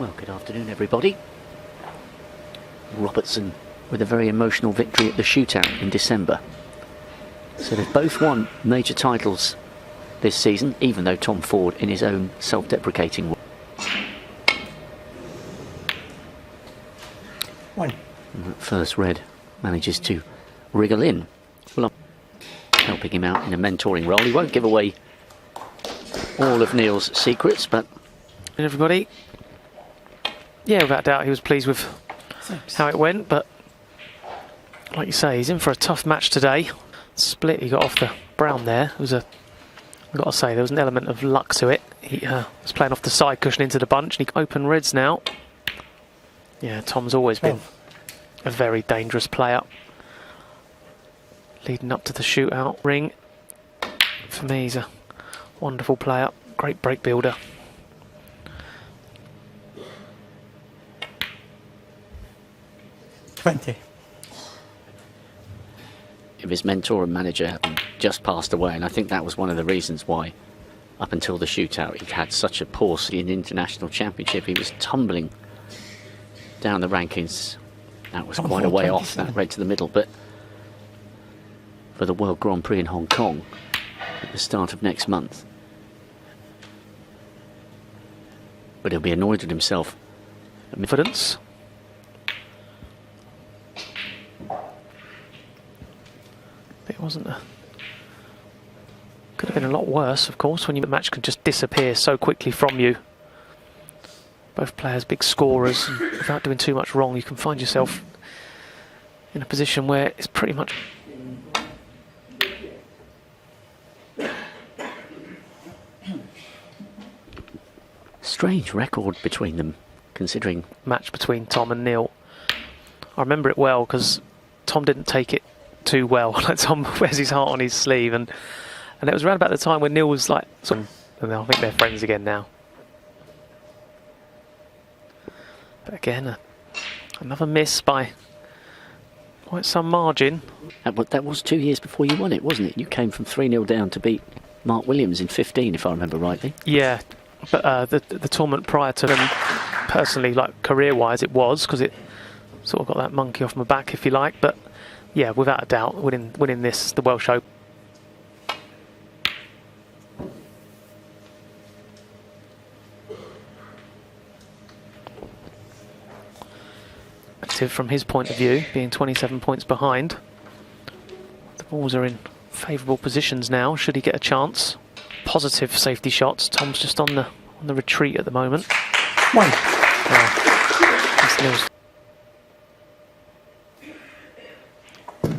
Well, good afternoon, everybody. Robertson with a very emotional victory at the shootout in December. So they've both won major titles this season, even though Tom Ford in his own self-deprecating way. One. And that first red manages to wriggle in. Well, I'm helping him out in a mentoring role. He won't give away all of Neil's secrets, but... Everybody, yeah, without doubt he was pleased with how it went, but like you say, he's in for a tough match today. Split he got off the brown there. It was I've got to say, there was an element of luck to it. He was playing off the side cushion into the bunch, and he open reds now. Yeah, Tom's always been a very dangerous player. Leading up to the shootout ring. For me, he's a wonderful player, great break builder. If his mentor and manager having just passed away, and I think that was one of the reasons why up until the shootout he had such a poor in the international championship. He was tumbling down the rankings. That was quite a way off, that red to the middle, but for the World Grand Prix in Hong Kong at the start of next month. But he'll be annoyed with himself. Confidence. It wasn't could have been a lot worse, of course, when your match can just disappear so quickly from you. Both players big scorers, and without doing too much wrong you can find yourself in a position where it's pretty much strange record between them, considering match between Tom and Neil. I remember it well because Tom didn't take it too well. Like, Tom wears his heart on his sleeve, and it was around about the time when Neil was like, and I think they're friends again now. But again, another miss by quite some margin. That was 2 years before you won it, wasn't it? You came from 3-0 down to beat Mark Williams in 15, if I remember rightly. Yeah, but the tournament prior to them, personally, like career-wise, it was, because it sort of got that monkey off my back, if you like. But yeah, without a doubt, winning this, the Welsh Open. Active from his point of view, being 27 points behind. The balls are in favourable positions now, should he get a chance. Positive safety shots. Tom's just on the retreat at the moment. One.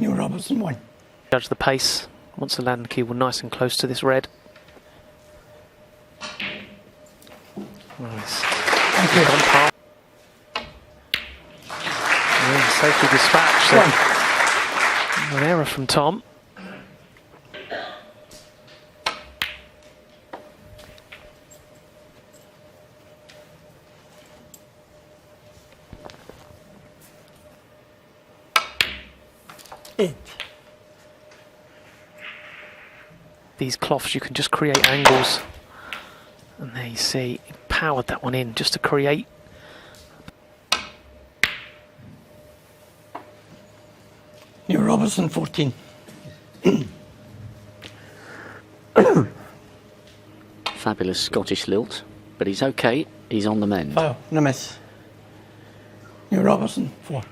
Neil Robertson, one. Judge the pace. Wants to land the cue nice and close to this red. Nice. Yeah, safely dispatched. So an error from Tom. These cloths, you can just create angles, and there you see, he powered that one in just to create. Neil Robertson, 14. Fabulous Scottish lilt, but he's okay, he's on the mend. Oh, no miss. Neil Robertson, 4.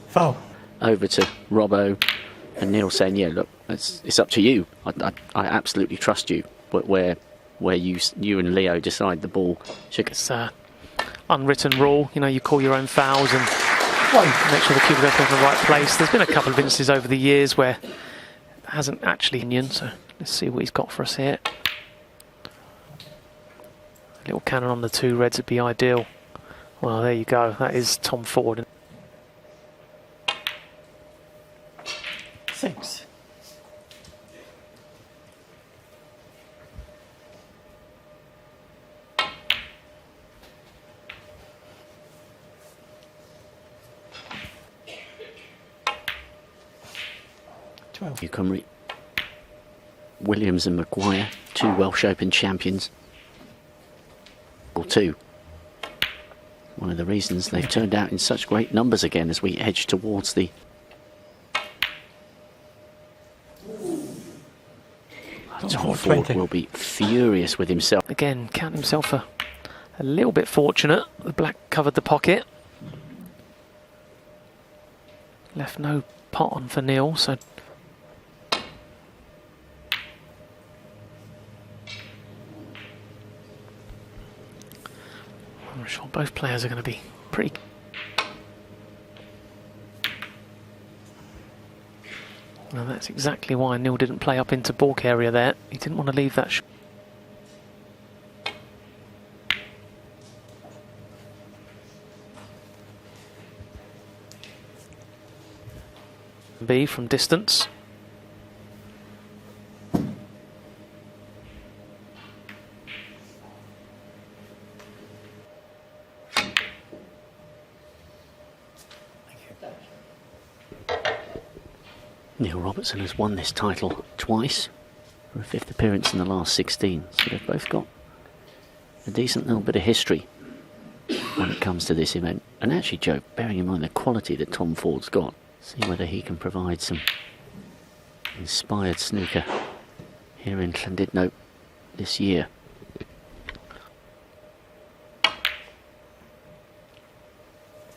Foul. Over to Robbo, and Neil saying, yeah, look, it's up to you. I absolutely trust you. But where you and Leo decide the ball should... It's unwritten rule, you know, you call your own fouls and make sure the cue goes in the right place. There's been a couple of instances over the years where it hasn't actually union, so let's see what he's got for us here. A little cannon on the 2 reds would be ideal. Well, there you go, that is Tom Ford. 6. 12. Venue Cymru. Williams and Maguire, 2 Welsh Open champions. Or 2. One of the reasons they've turned out in such great numbers again as we edge towards the... Tom Ford will be furious with himself. Again, count himself a little bit fortunate. The black covered the pocket. Left no pot on for Neil, so... I'm sure both players are going to be pretty... And that's exactly why Neil didn't play up into balk area there. He didn't want to leave that shot. B from distance. Neil Robertson has won this title twice for a 5th appearance in the last 16, so they've both got a decent little bit of history when it comes to this event. And actually, Joe, bearing in mind the quality that Tom Ford's got, see whether he can provide some inspired snooker here in Llandudno this year.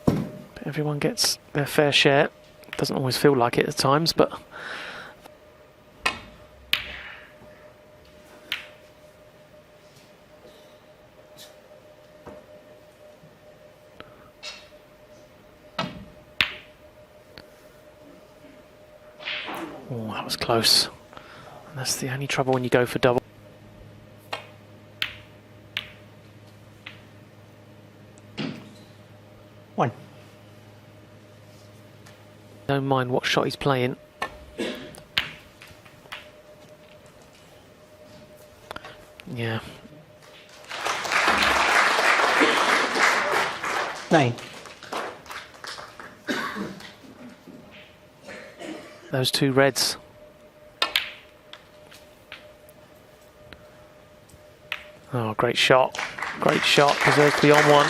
But everyone gets their fair share. Doesn't always feel like it at times, but oh, that was close. And that's the only trouble when you go for double. One. Don't mind what shot he's playing. Yeah. 9. Those 2 reds. Oh, great shot. Great shot. Deserves to be on one.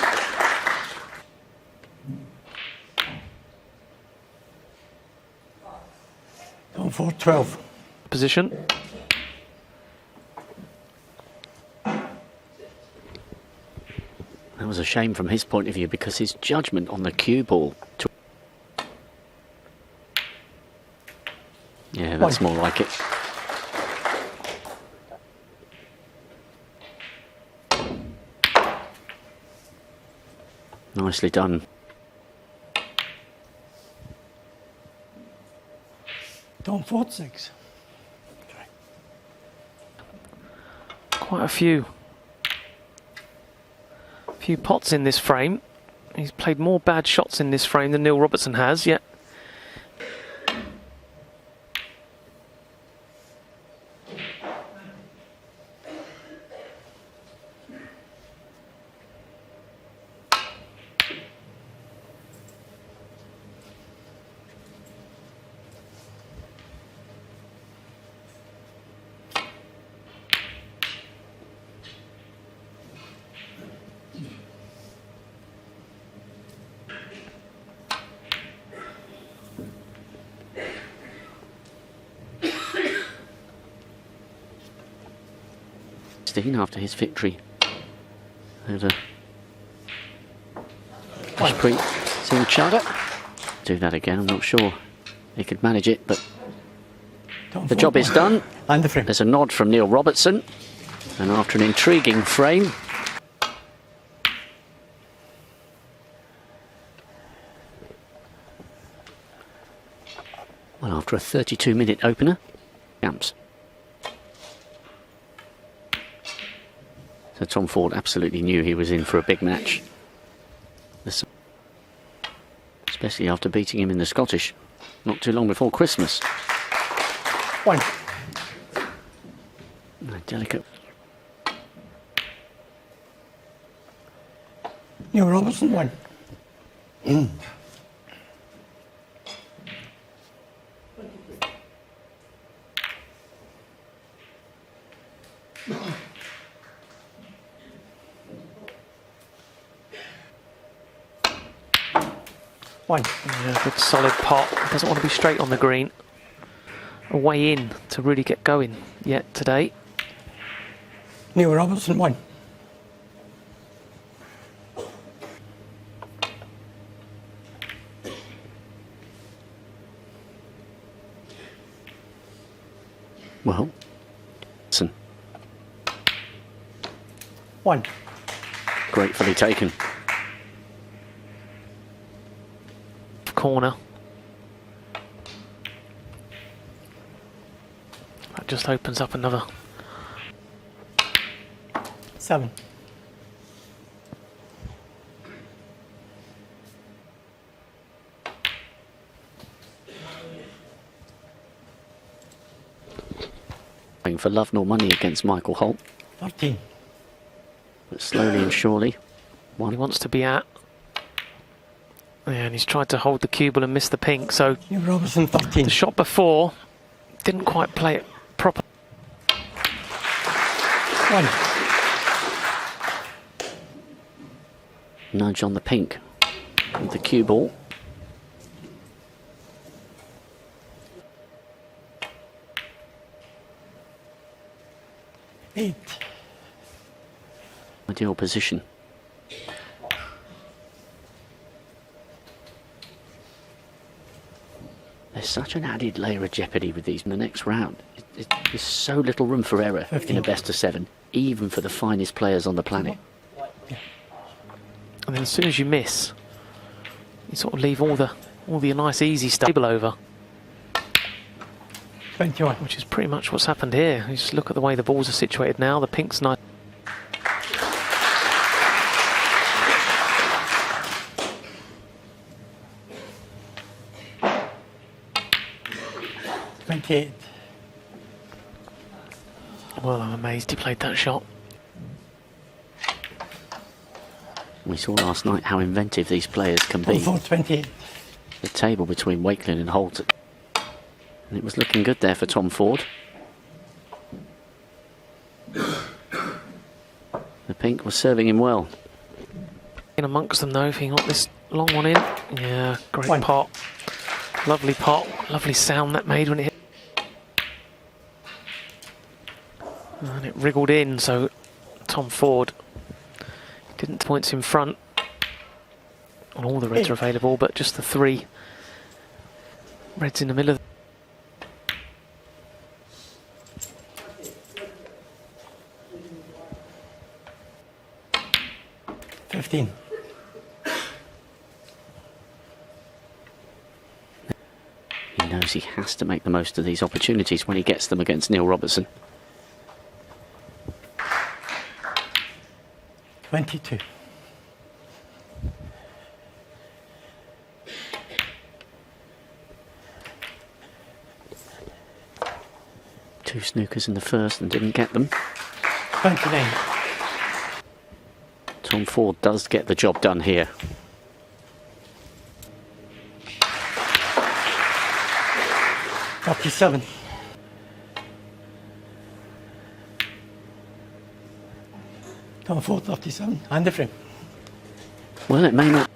Tom Ford 12. Position. That was a shame from his point of view because his judgment on the cue ball... Yeah, that's more like it. Nicely done. Tom Ford 6. Quite a few pots in this frame. He's played more bad shots in this frame than Neil Robertson has yet. After his victory over Ashpreet Singh Chadha. Do that again, I'm not sure he could manage it, but the job is done. And the frame. There's a nod from Neil Robertson, and after an intriguing frame, well, after a 32-minute opener, champs. So Tom Ford absolutely knew he was in for a big match. Especially after beating him in the Scottish not too long before Christmas. 1. Delicate. Neil Robertson 1. 1. Yeah, good solid pot. Doesn't want to be straight on the green. A way in to really get going yet today. Neil Robertson, 1. Well, listen, 1. gratefully taken. Corner. That just opens up another. 7. Going for love nor money against Michael Holt, 13. but slowly and surely. He One. wants to be at. Yeah, and he's tried to hold the cue ball and miss the pink, so Neil Robertson, 13. the shot before didn't quite play it proper. 1. Nudge on the pink with the cue ball. 8. Ideal position. There's such an added layer of jeopardy with these in the next round. There's so little room for error 15. in a best of 7, even for the finest players on the planet. And then as soon as you miss, you sort of leave all the nice easy stuff over, 21. which is pretty much what's happened here. You just look at the way the balls are situated now. The pink's nice. Well, I'm amazed he played that shot. We saw last night how inventive these players can be. 28. The table between Wakelin and Holt. And it was looking good there for Tom Ford. The pink was serving him well. In amongst them though, if he got this long one in. Yeah, great 1. pot. Lovely pot. Lovely sound that made when it hit. And it wriggled in, so Tom Ford didn't points in front on all the reds are available, but just the 3 reds in the middle of 15. He knows he has to make the most of these opportunities when he gets them against Neil Robertson. 22. Two snookers in the first and didn't get them. 29. Tom Ford does get the job done here. Thirty-seven. Tom Ford, 37. And the frame. Well, it may not.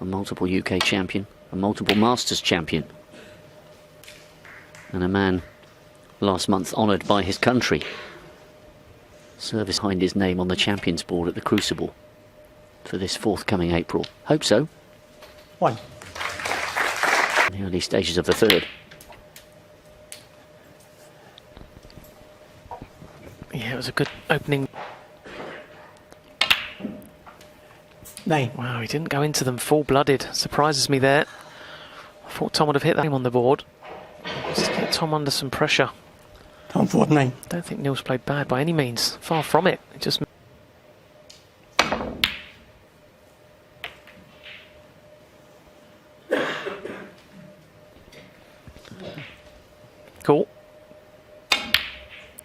A multiple UK champion, a multiple Masters champion, and a man last month honoured by his country. Service behind his name on the Champions Board at the Crucible for this forthcoming April. Hope so. 1. In the early stages of the third. Yeah, it was a good opening. 9. Wow, he didn't go into them full-blooded. Surprises me there. I thought Tom would have hit that on the board. Just to get Tom under some pressure. Tom Ford, 9. I don't think Neil's played bad by any means. Far from it. It just... Cool.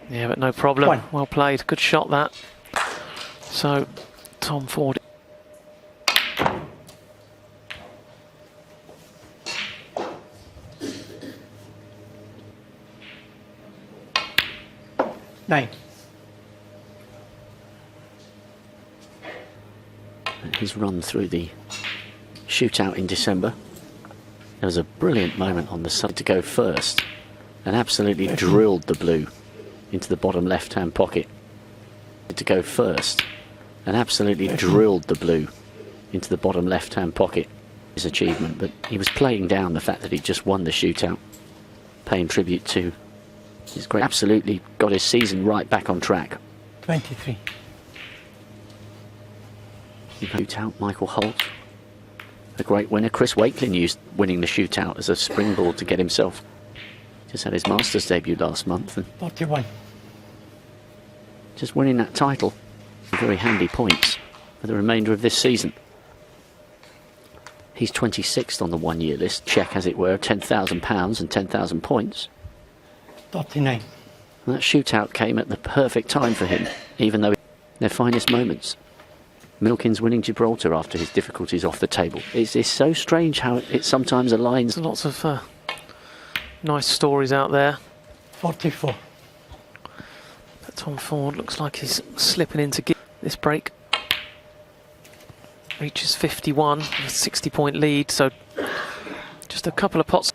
Yeah, but no problem. 1. Well played. Good shot, that. So, Tom Ford. 9. His run through the shootout in December. There was a brilliant moment on the side to go first and absolutely drilled the blue into the bottom left-hand pocket. To go first and absolutely drilled the blue into the bottom left-hand pocket. His achievement, but he was playing down the fact that he just won the shootout, paying tribute to his great. Absolutely got his season right back on track. 23. Shootout, Michael Holt, a great winner. Chris Wakelin used winning the shootout as a springboard to get himself. Just had his Masters debut last month and 41. just winning that title. Very handy points for the remainder of this season. He's 26th on the one-year list, check as it were, £10,000 and 10,000 points. 39. And that shootout came at the perfect time for him, even though their finest moments. Milkins winning Gibraltar after his difficulties off the table. It's so strange how it sometimes aligns. There's lots of nice stories out there. 44. But Tom Ford looks like he's slipping into this break. Reaches 51 with a 60-point lead, so just a couple of pots.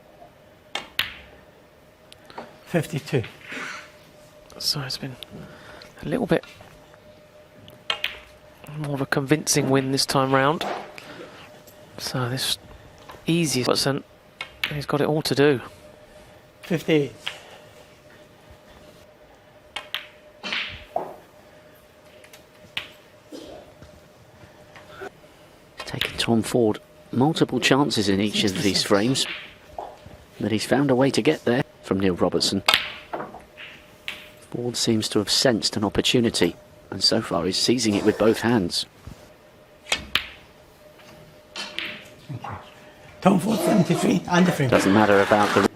52. So it's been a little bit more of a convincing win this time round. So this easy percent, he's got it all to do. 58. Taken Tom Ford multiple chances in each of these frames, but he's found a way to get there. From Neil Robertson, Ford seems to have sensed an opportunity, and so far he's seizing it with both hands. Tom Ford 73 and the frame. Doesn't matter about the.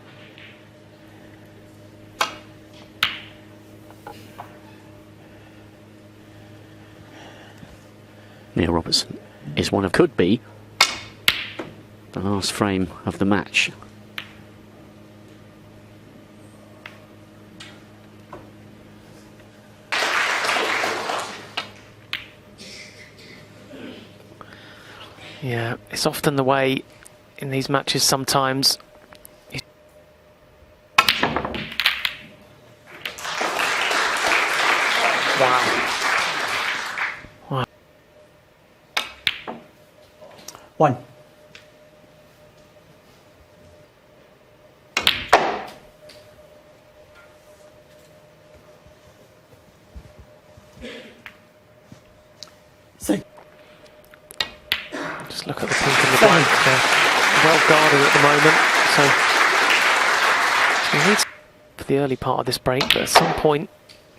Neil Robertson is one of could be the last frame of the match. Yeah, it's often the way in these matches sometimes. Wow. 1.6. Just look at the pink and the black. They're well guarded at the moment, so he needs for the early part of this break, but at some point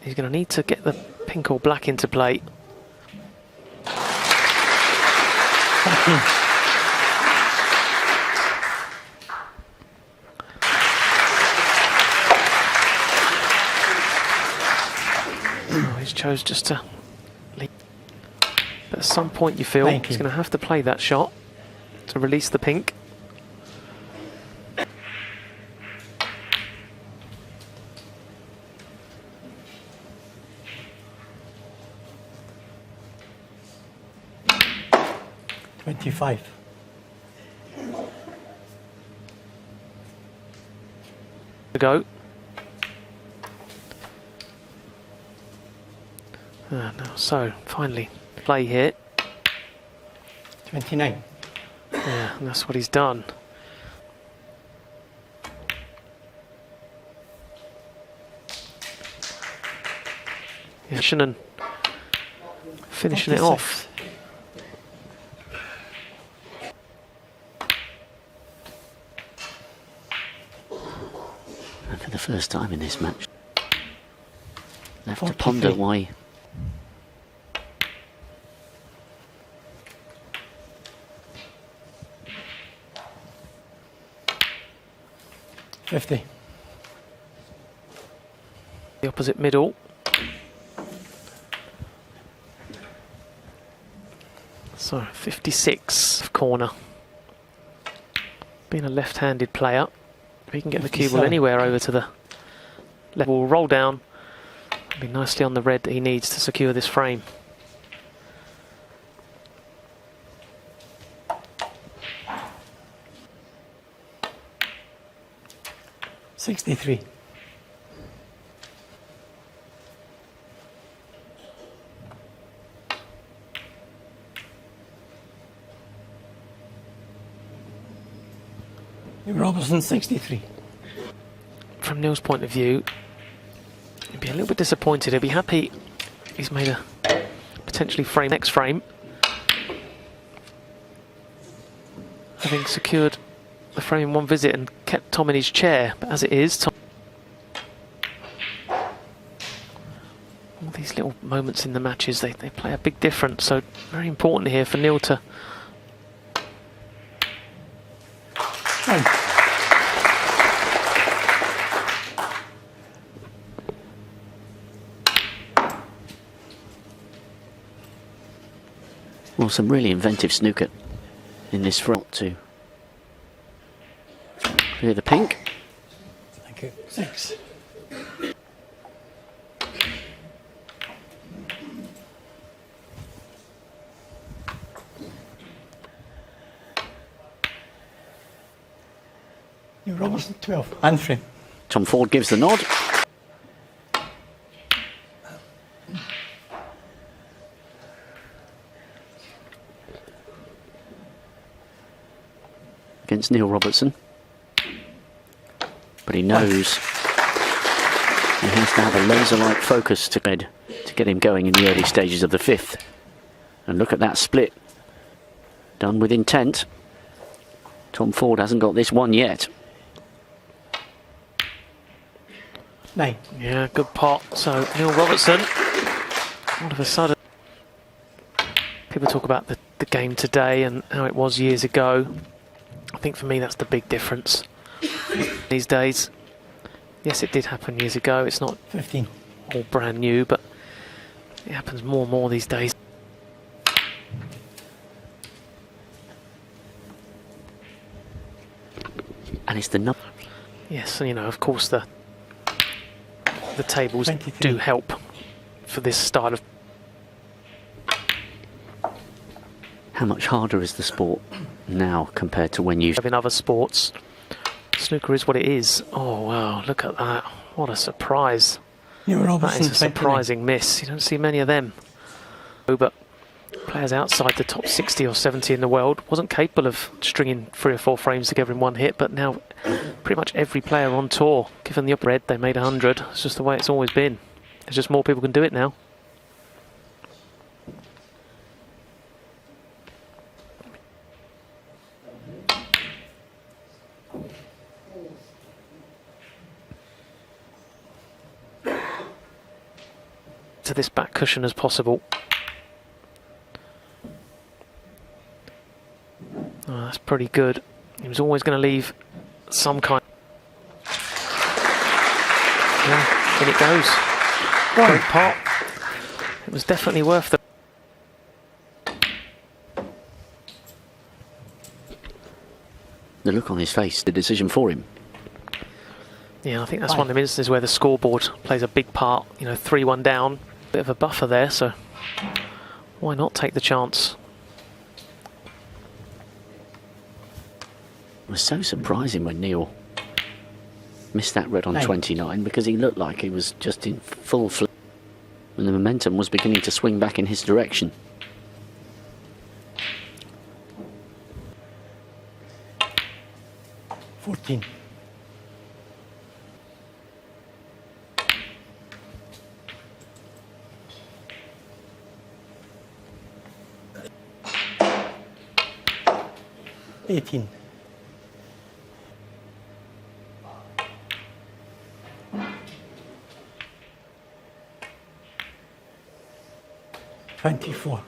he's going to need to get the pink or black into play. 14. Oh, he's chose just to leave. But at some point you feel he's going to have to play that shot to release the pink. $25. To go. No, so finally play here. 29. Yeah, and that's what he's done. Yeah, and finishing it off. And for the first time in this match, left 43. to ponder why. $50. The opposite middle. So 56 of corner. Being a left-handed player, he can get the cue ball 57. anywhere over to the left. Will roll down Be nicely on the red that he needs to secure this frame. $63. Neil Robertson, 63. From Neil's point of view, he'd be a little bit disappointed. He'd be happy he's made a potentially frame next frame, having secured the frame in one visit and kept Tom in his chair. But as it is, Tom, all these little moments in the matches, they play a big difference. So very important here for Neil to Well, some really inventive snooker in this front to clear the pink. Thank you. 6. Neil Robertson, 12. And frame. Tom Ford gives the nod. Against Neil Robertson. But he knows he has to have a laser-like focus to get him going in the early stages of the fifth. And look at that split. Done with intent. Tom Ford hasn't got this one yet. 9. Yeah, good pot. So Neil Robertson, all of a sudden, people talk about the game today and how it was years ago. I think for me that's the big difference these days. Yes, it did happen years ago. It's not 15. all brand new, but it happens more and more these days. And it's the number. Yes, and you know, of course, the tables 23. do help for this style of. How much harder is the sport now compared to when you... In other sports, snooker is what it is. Oh wow, look at that. What a surprise. Neil That Robertson, is a 29. surprising miss. You don't see many of them. But players outside the top 60 or 70 in the world wasn't capable of stringing 3 or 4 frames together in one hit, but now pretty much every player on tour, given the upper red, they made 100. It's just the way it's always been. There's just more people can do it now. To this back cushion as possible. Oh, that's pretty good. He was always going to leave some kind. Yeah, in it goes. Great pot. It was definitely worth the. The look on his face, the decision for him. Yeah, I think that's one of the instances where the scoreboard plays a big part. You know, 3-1 down, bit of a buffer there, so why not take the chance? It was so surprising when Neil missed that red on 29 because he looked like he was just in full flow and the momentum was beginning to swing back in his direction. $14. $18. $24.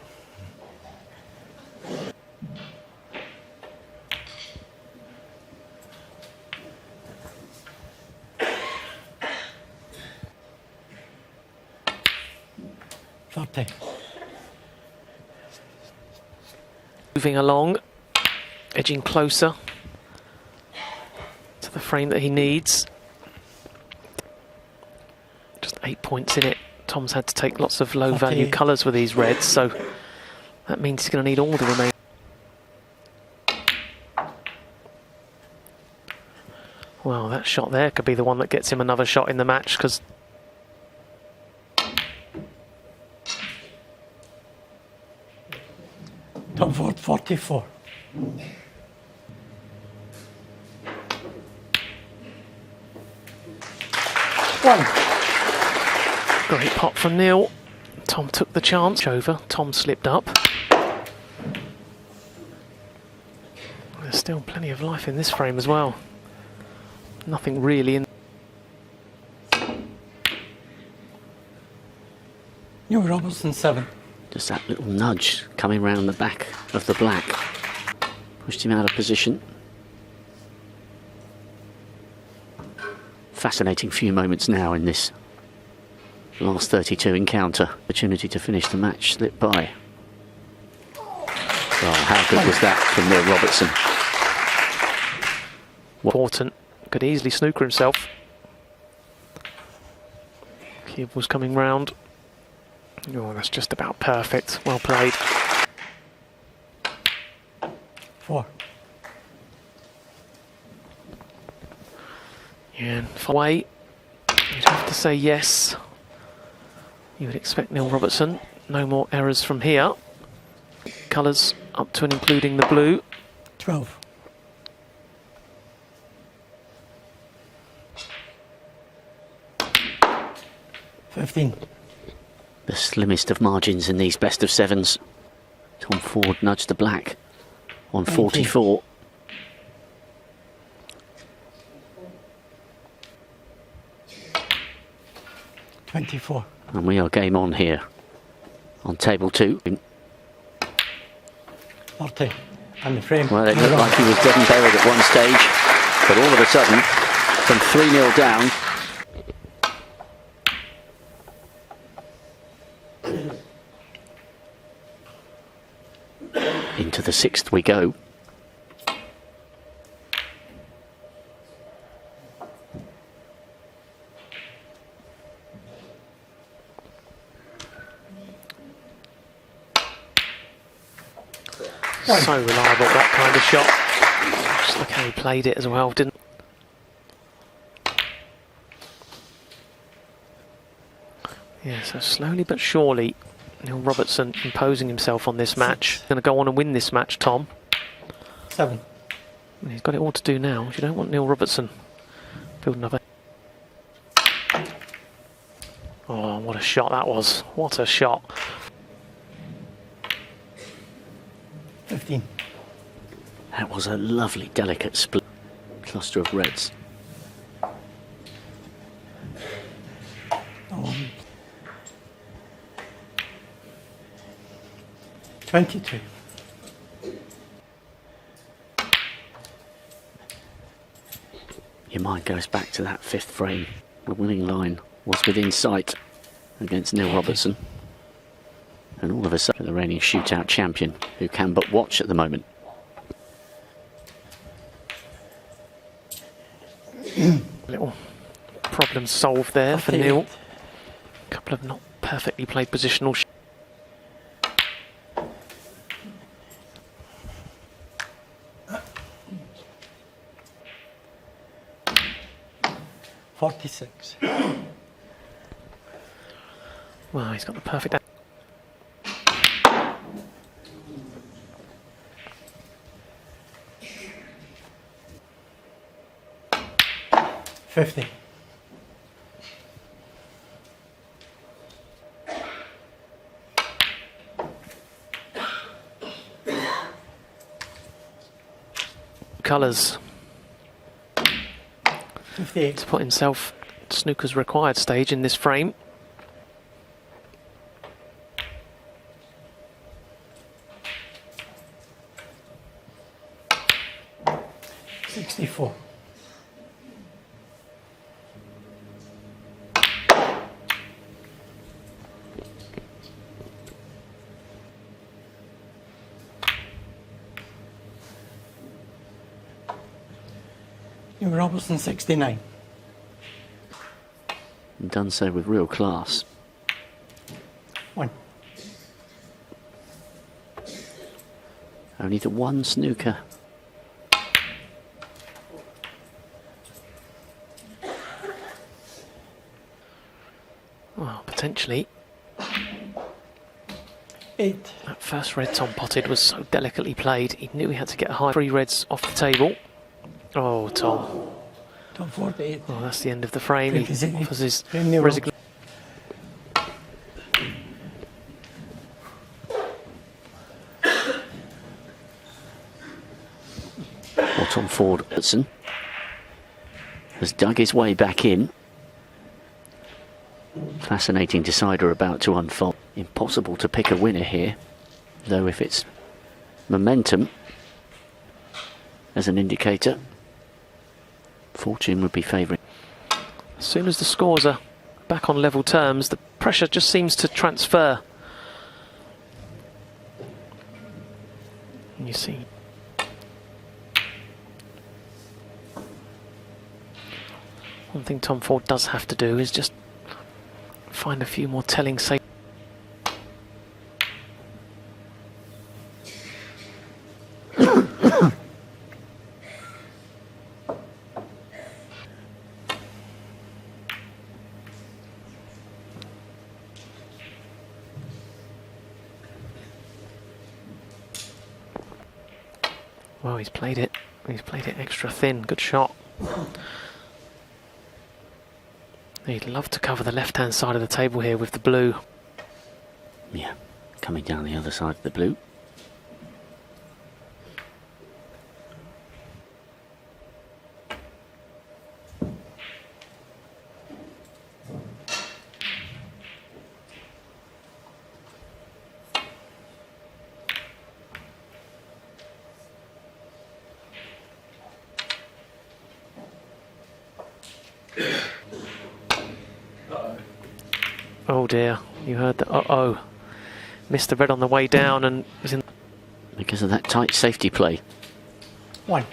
$30. Moving along, edging closer to the frame that he needs. Just 8 points in it Tom's had to take lots of low-value colours with these reds, so that means he's going to need all the remaining. Well, that shot there could be the one that gets him another shot in the match, because Tom Ford 44. Great pot from Neil. Tom took the chance over. Tom slipped up. There's still plenty of life in this frame as well. Nothing really in. Neil Robertson 7. Just that little nudge coming round the back of the black. Pushed him out of position. Fascinating few moments now in this last 32 encounter. Opportunity to finish the match slipped by. Oh, how good was that from Neil Robertson? Important. Could easily snooker himself. Cube was coming round. Oh, that's just about perfect. Well played. 4. Yeah, away. You'd have to say yes. You would expect Neil Robertson. No more errors from here. Colours up to and including the blue. 12. 15. The slimmest of margins in these best of sevens. Tom Ford nudged the black on 44. 24. And we are game on here on table 2. 30. And the frame. Well, it looked like he was dead and buried at one stage, but all of a sudden, from 3-0 down, into the 6th we go. So reliable, that kind of shot. Just look how he played it as well, didn't? Yeah, so slowly but surely, Neil Robertson imposing himself on this match. Going to go on and win this match, Tom. 7. And he's got it all to do now. You don't want Neil Robertson building up. Oh, what a shot that was! What a shot! 15. That was a lovely, delicate split cluster of reds. 22. Your mind goes back to that 5th frame. The winning line was within sight against Neil Robertson. And all of a sudden, the reigning shootout champion, who can but watch at the moment. Little problem solved there for Neil. A couple of not perfectly played positional shots. 46. Well, he's got the perfect. 50. Colours. 58. To put himself snooker's required stage in this frame. 64. Neil Robertson 69. And done so with real class. Only the one snooker. Well, potentially. 8. That first red Tom potted was so delicately played. He knew he had to get a high. 3 reds off the table. Oh, Tom. Tom Ford 8. Oh, that's the end of the frame. He offers his Neil resignation. Well, Tom Robertson has dug his way back in. Fascinating decider about to unfold. Impossible to pick a winner here, though if it's momentum as an indicator, fortune would be favouring. As soon as the scores are back on level terms, the pressure just seems to transfer. And you see. One thing Tom Ford does have to do is just find a few more telling safe. Well, he's played it. He's played it extra thin. Good shot. He'd love to cover the left-hand side of the table here with the blue. Yeah, coming down the other side of the blue. Oh dear, you heard that. Uh-oh. Missed the red on the way down and was in. Because of that tight safety play. 1.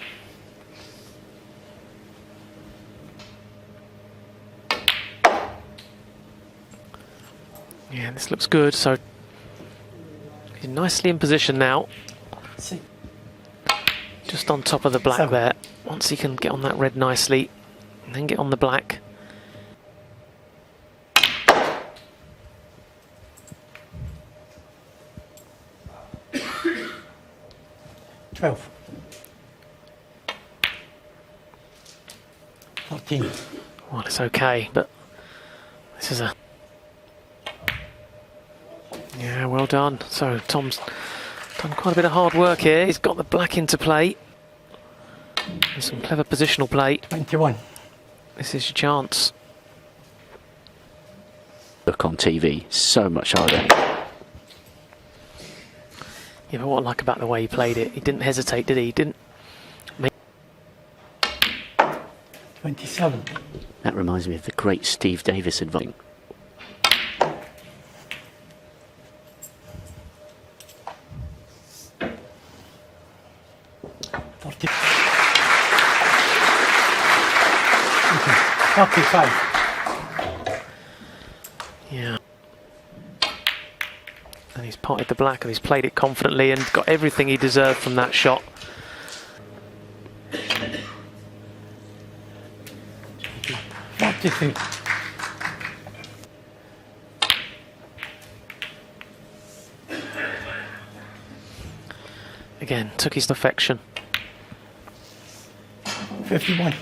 Yeah, this looks good. So he's nicely in position now. 6. Just on top of the black 7. there. Once he can get on that red nicely, and then get on the black. 12. 14. Well, it's okay, but this is a... Yeah, well done. So Tom's done quite a bit of hard work here. He's got the black into play. And some clever positional play. 21. This is your chance. Look on TV, so much harder. Yeah, but what I like about the way he played it, he didn't hesitate, did he? He didn't... 27. That reminds me of the great Steve Davis advice. 45. Yeah. And he's potted the black and he's played it confidently and got everything he deserved from that shot. Again, took his perfection. 51.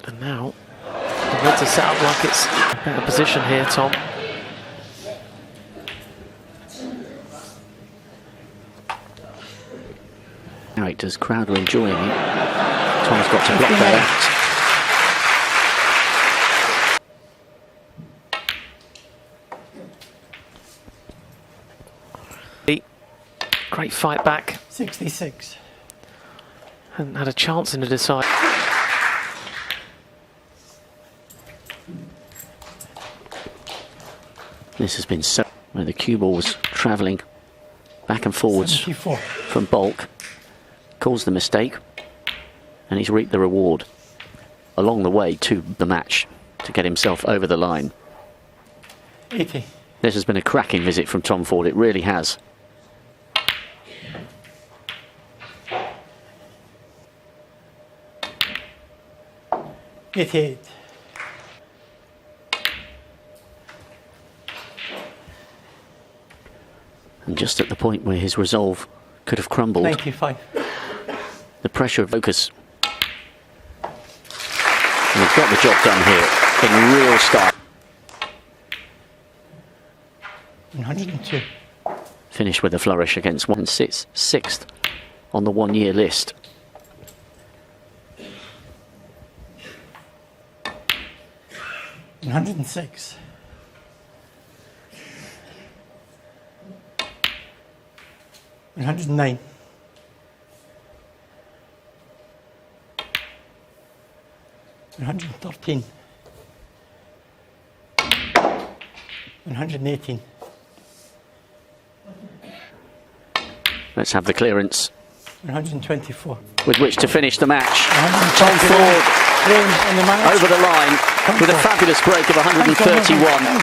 And now, the reds are set up like it's a better position here, Tom. Characters, crowd are enjoying it. Tom's got to block that out. Great fight back. 66. Hadn't had a chance in the decide. This has been so where the cue ball was travelling back and forwards 74. from bulk, caused the mistake, and he's reaped the reward along the way to the match to get himself over the line. 80. This has been a cracking visit from Tom Ford, it really has. 88. And just at the point where his resolve could have crumbled, 95. the pressure of focus. And he's got the job done here in real style. 102. Finished with a flourish against 1/6 on the 1 year list. One 106. 109. 113. 118. Let's have the clearance 124. with which to finish the match. 121. Tom Ford Frames on the match. over the line with a fabulous break of 131.